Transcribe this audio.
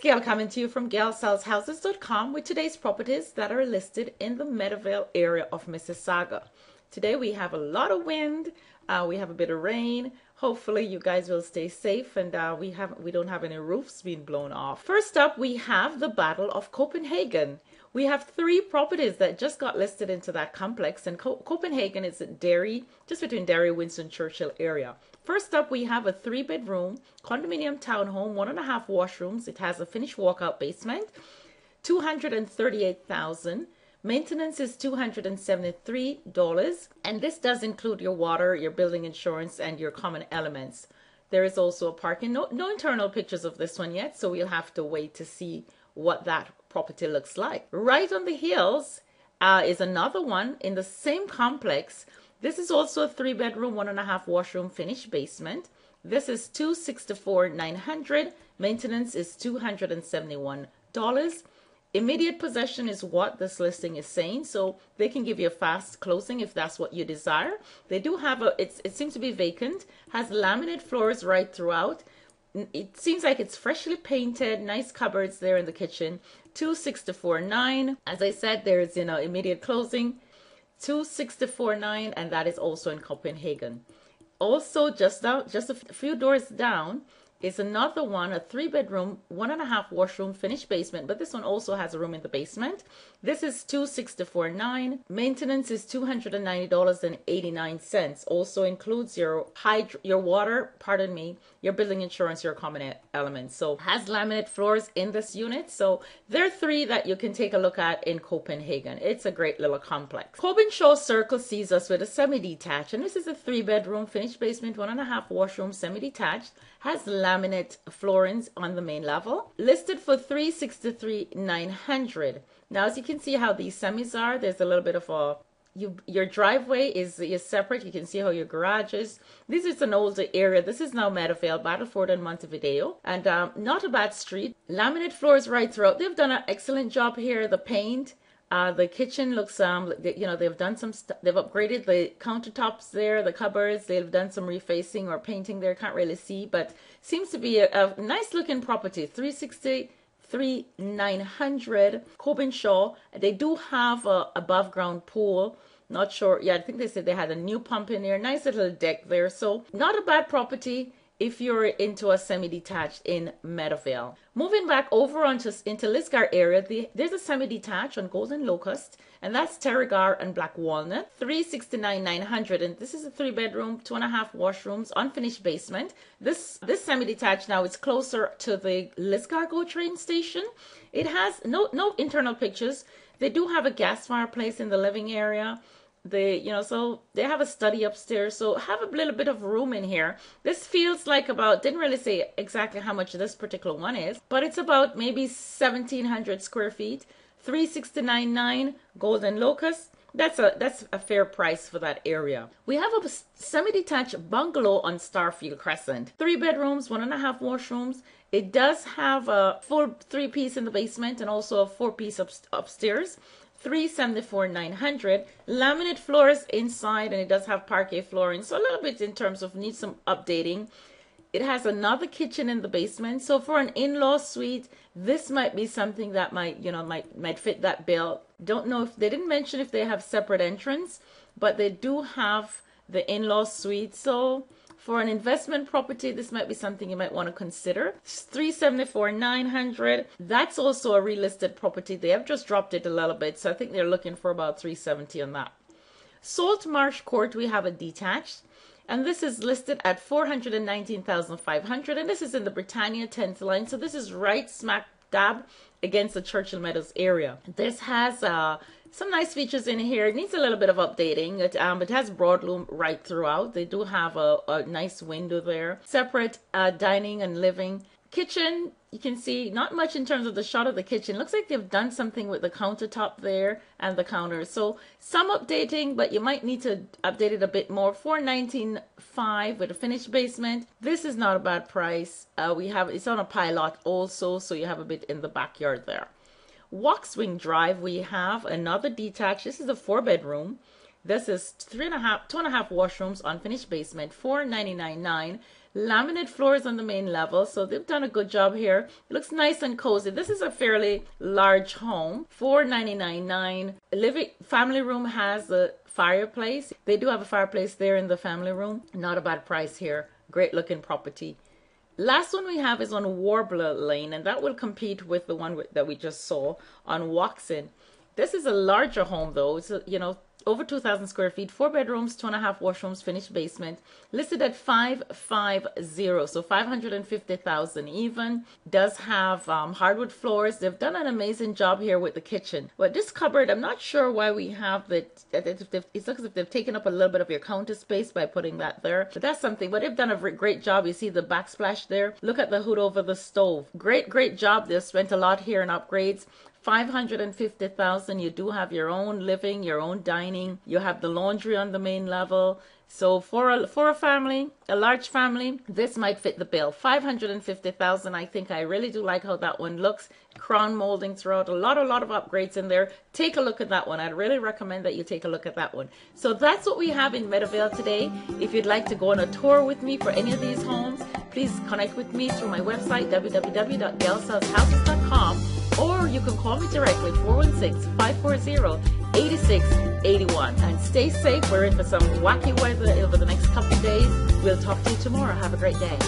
Gail coming to you from GailSellsHouses.com with today's properties that are listed in the Meadowvale area of Mississauga. Today we have a lot of wind, we have a bit of rain. Hopefully you guys will stay safe and we don't have any roofs being blown off. First up, we have the Battle of Copenhagen. We have 3 properties that just got listed into that complex, and Copenhagen is at Derry, just between Derry, Winston Churchill area. First up, we have a 3-bedroom condominium townhome, 1.5 washrooms. It has a finished walkout basement, $238,000. Maintenance is $273, and this does include your water, your building insurance, and your common elements. There is also a parking. No internal pictures of this one yet, so we'll have to wait to see what that property looks like. Right on the hills is another one in the same complex. This is also a 3-bedroom, 1.5 washroom, finished basement. This is $264,900. Maintenance is $271. Immediate possession is what this listing is saying, so they can give you a fast closing if that's what you desire. They do have it seems to be vacant, has laminate floors right throughout. It seems like it's freshly painted, nice cupboards there in the kitchen. $264,900. As I said, there is immediate closing. $264,900, and that is also in Copenhagen. Also, just a few doors down is another one, a 3-bedroom, 1.5 washroom, finished basement, but this one also has a room in the basement. This is $264,900. Maintenance is $290.89. Also includes your water, your building insurance, your common elements. So has laminate floors in this unit. So there are 3 that you can take a look at in Copenhagen. It's a great little complex. Cobenshaw Circle sees us with a semi-detached, and this is a 3-bedroom, finished basement, 1.5 washroom, semi-detached. Has laminate floorings on the main level, listed for $363,900. Now, as you can see how these semis are, there's a little bit of your driveway is separate. You can see how your garage is. This is an older area. This is now Meadowvale, Battleford, and Montevideo, and not a bad street. Laminate floors right throughout. They've done an excellent job here. The paint. The kitchen looks, they've done some stuff. They've upgraded the countertops there, the cupboards. They've done some refacing or painting there. Can't really see, but seems to be a nice looking property. $363,900. Cobenshaw. They do have a above ground pool. Not sure. Yeah, I think they said they had a new pump in there. Nice little deck there. So not a bad property if you're into a semi-detached in Meadowvale. Moving back over into Lisgar area, there's a semi-detached on Golden Locust, and that's Terrigar and Black Walnut. $369,900, and this is a 3-bedroom, 2.5 washrooms, unfinished basement. This semi-detached now is closer to the Lisgar GO train station. It has no internal pictures. They do have a gas fireplace in the living area. So they have a study upstairs, so have a little bit of room in here. This feels like didn't really say exactly how much this particular one is, but it's about maybe 1,700 square feet. $369,900, Golden Locust. That's a fair price for that area. We have a semi-detached bungalow on Starfield Crescent. 3 bedrooms, 1.5 washrooms. It does have a full 3-piece in the basement and also a 4-piece upstairs. $374,900. Laminate floors inside, and it does have parquet flooring, so a little bit in terms of needs some updating. It has another kitchen in the basement, so for an in-law suite, this might be something that might fit that bill. Don't know if they didn't mention if they have separate entrance, but they do have the in-law suite. So for an investment property, this might be something you might want to consider. $374,900. That's also a relisted property. They have just dropped it a little bit, so I think they're looking for about $370 on that. Salt Marsh Court, we have a detached, and this is listed at $419,500, and this is in the Britannia 10th line, so this is right smack dab against the Churchill Meadows area. This has some nice features in here. It needs a little bit of updating. It has broadloom right throughout. They do have a nice window there. Separate dining and living. Kitchen, you can see not much in terms of the shot of the kitchen. Looks like they've done something with the countertop there and the counters. So some updating, but you might need to update it a bit more. $419,500 with a finished basement. This is not a bad price. It's on a pilot also, so you have a bit in the backyard there. Waxwing Drive, we have another detached. This is a 4-bedroom. This is 2.5 washrooms, unfinished basement, $499,900. Laminate floors on the main level, so they've done a good job here. It looks nice and cozy. This is a fairly large home. $499.9. Living family room has a fireplace. They do have a fireplace there in the family room. Not a bad price here. Great looking property. Last one we have is on Warbler Lane, and that will compete with the one that we just saw on Waxin. This is a larger home though. It's, over 2,000 square feet, 4 bedrooms, 2.5 washrooms, finished basement, listed at 550, so 550,000 even. Does have hardwood floors. They've done an amazing job here with the kitchen. But this cupboard, I'm not sure why we have that. It looks as if they've taken up a little bit of your counter space by putting that there. But that's something. But they've done a great job. You see the backsplash there. Look at the hood over the stove. Great job. They've spent a lot here in upgrades. 550,000. You do have your own living, your own dining. You have the laundry on the main level. So for a family, a large family, this might fit the bill. 550,000. I think I really do like how that one looks. Crown molding throughout. A lot of upgrades in there. Take a look at that one. I'd really recommend that you take a look at that one. So that's what we have in Meadowvale today. If you'd like to go on a tour with me for any of these homes, please connect with me through my website, www.gailsellshouses.com. Or you can call me directly, 416-540-8681. And stay safe. We're in for some wacky weather over the next couple of days. We'll talk to you tomorrow. Have a great day.